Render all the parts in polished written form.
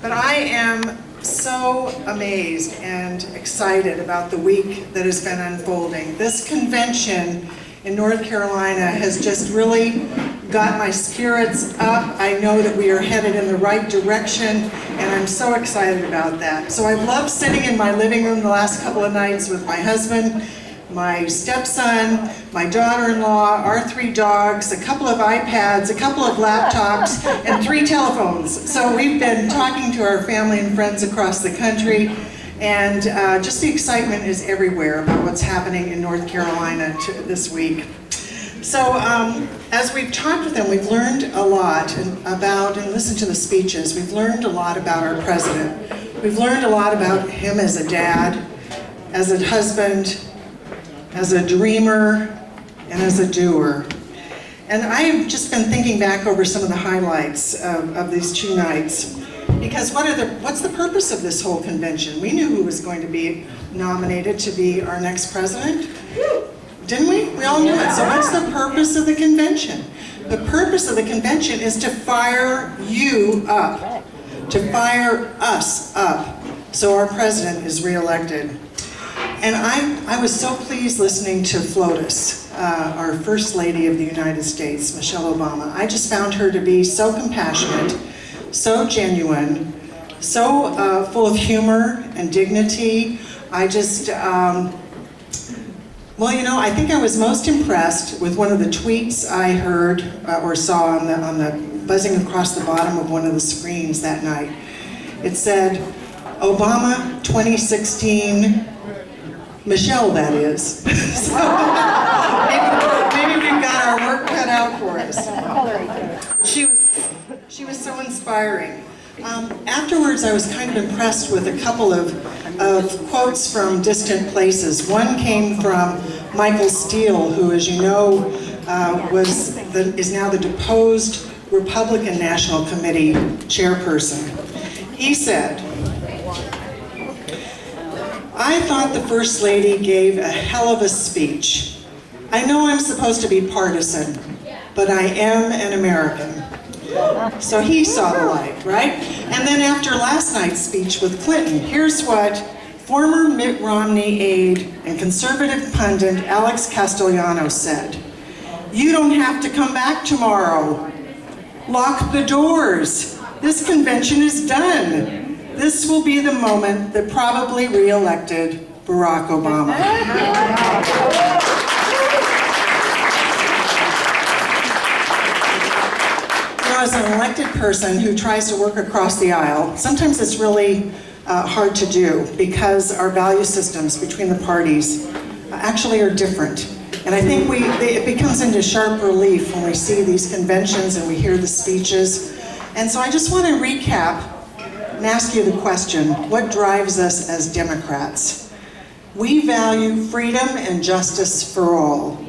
But I am so amazed and excited about the week that has been unfolding. This convention in North Carolina has just really got my spirits up. I know that we are headed in the right direction, and I'm so excited about that. So I've loved sitting in my living room the last couple of nights with my husband, my stepson, my daughter-in-law, our 3 dogs, a couple of iPads, a couple of laptops, and 3 telephones. So we've been talking to our family and friends across the country, and just the excitement is everywhere about what's happening in North Carolina this week. So as we've talked with them, we've learned a lot about, and listened to the speeches, we've learned a lot about our president. We've learned a lot about him as a dad, as a husband, as a dreamer, and as a doer. And I've just been thinking back over some of the highlights of these 2 nights, because what's the purpose of this whole convention? We knew who was going to be nominated to be our next president, didn't we? We all knew it. So what's the purpose of the convention? The purpose of the convention is to fire you up, to fire us up, so our president is reelected. And I was so pleased listening to FLOTUS, our First Lady of the United States, Michelle Obama. I just found her to be so compassionate, so genuine, so full of humor and dignity. I just, well, you know, I think I was most impressed with one of the tweets I heard or saw on the buzzing across the bottom of one of the screens that night. It said, Obama 2016, Michelle, that is. So maybe we've got our work cut out for us. She was so inspiring. Afterwards, I was kind of impressed with a couple of quotes from distant places. One came from Michael Steele, who, as you know, is now the deposed Republican National Committee chairperson. He said, I thought the First Lady gave a hell of a speech. I know I'm supposed to be partisan, but I am an American. So he saw the light, right? And then after last night's speech with Clinton, here's what former Mitt Romney aide and conservative pundit Alex Castellanos said. You don't have to come back tomorrow. Lock the doors. This convention is done. This will be the moment that probably re-elected Barack Obama. As an elected person who tries to work across the aisle, sometimes it's really hard to do because our value systems between the parties actually are different. And I think it becomes into sharp relief when we see these conventions and we hear the speeches. And so I just want to recap and ask you the question, what drives us as Democrats? We value freedom and justice for all,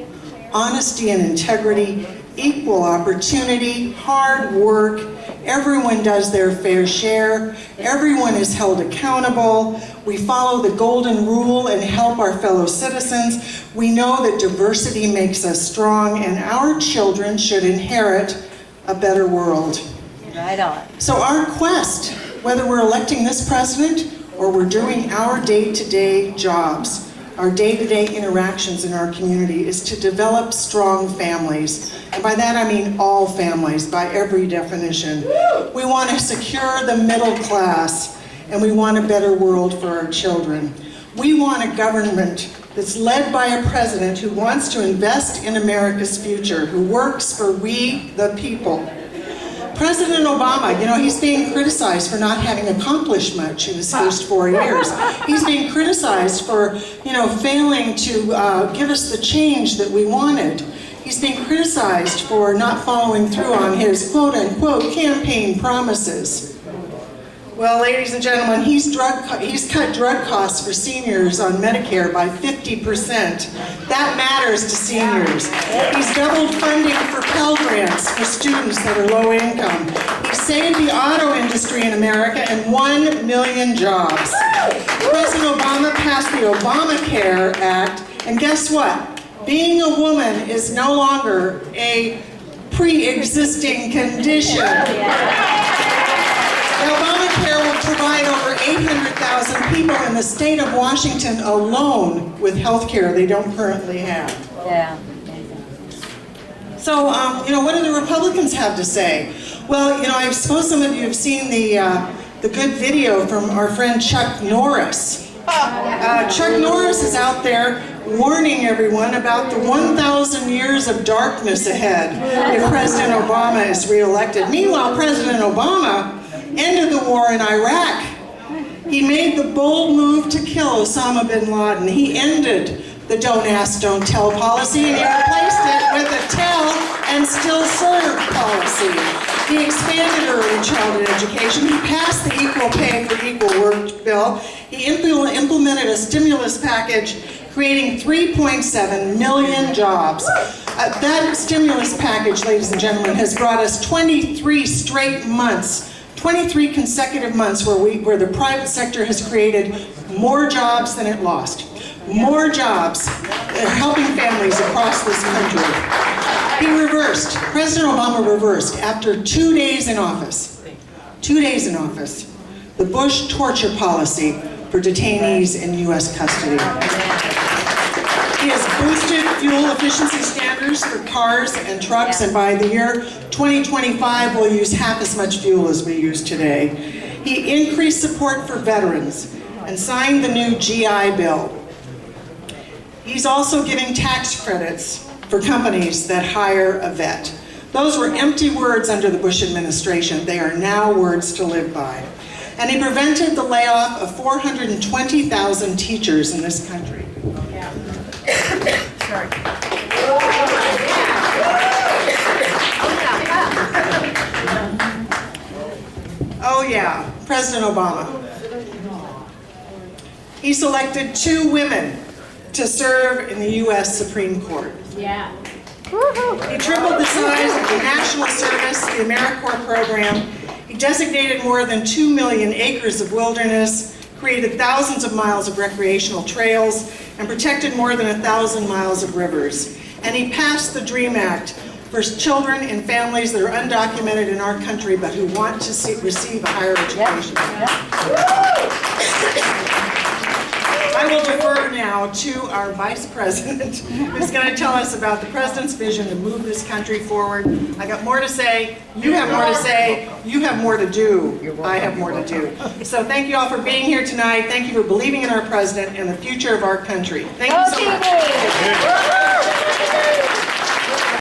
honesty and integrity, equal opportunity, hard work, everyone does their fair share, everyone is held accountable, we follow the golden rule and help our fellow citizens, we know that diversity makes us strong, and our children should inherit a better world. Right on. So our quest, whether we're electing this president or we're doing our day-to-day jobs, our day-to-day interactions in our community, is to develop strong families. And by that I mean all families, by every definition. We want to secure the middle class, and we want a better world for our children. We want a government that's led by a president who wants to invest in America's future, who works for we the people. President Obama, you know, he's being criticized for not having accomplished much in his first 4 years. He's being criticized for, you know, failing to give us the change that we wanted. He's being criticized for not following through on his quote-unquote campaign promises. Well, ladies and gentlemen, he's cut drug costs for seniors on Medicare by 50%. That matters to seniors. He's doubled funding for Pell Grants for students that are low income. He saved the auto industry in America and 1 million jobs. President Obama passed the Obamacare Act, and guess what? Being a woman is no longer a pre-existing condition. Obamacare will 500,000 people in the state of Washington alone with health care they don't currently have. Yeah. So, what do the Republicans have to say? Well, I suppose some of you have seen the good video from our friend Chuck Norris. Chuck Norris is out there warning everyone about the 1,000 years of darkness ahead if President Obama is reelected. Meanwhile, President Obama ended the war in Iraq. He made the bold move to kill Osama bin Laden. He ended the don't ask, don't tell policy, and he replaced it with a tell and still serve policy. He expanded early childhood education. He passed the Equal Pay for Equal Work bill. He implemented a stimulus package creating 3.7 million jobs. That stimulus package, ladies and gentlemen, has brought us 23 straight months, 23 consecutive months where the private sector has created more jobs than it lost. More jobs, helping families across this country. President Obama reversed, after 2 days in office, the Bush torture policy for detainees in U.S. custody. He has boosted fuel efficiency standards for cars and trucks, and by the year 2025, we'll use half as much fuel as we use today. He increased support for veterans and signed the new GI Bill. He's also giving tax credits for companies that hire a vet. Those were empty words under the Bush administration. They are now words to live by. And he prevented the layoff of 420,000 teachers in this country. Sorry. Oh yeah, President Obama. He selected 2 women to serve in the U.S. Supreme Court. Yeah. He tripled the size of the National Service, the AmeriCorps program. He designated more than 2 million acres of wilderness, created thousands of miles of recreational trails, and protected more than 1,000 miles of rivers. And he passed the DREAM Act for children and families that are undocumented in our country but who want to receive a higher education. I will defer now to our Vice President, who's going to tell us about the President's vision to move this country forward. I got more to say, you have more to say, you have more to do, I have more to do. So thank you all for being here tonight. Thank you for believing in our President and the future of our country. Thank you so much.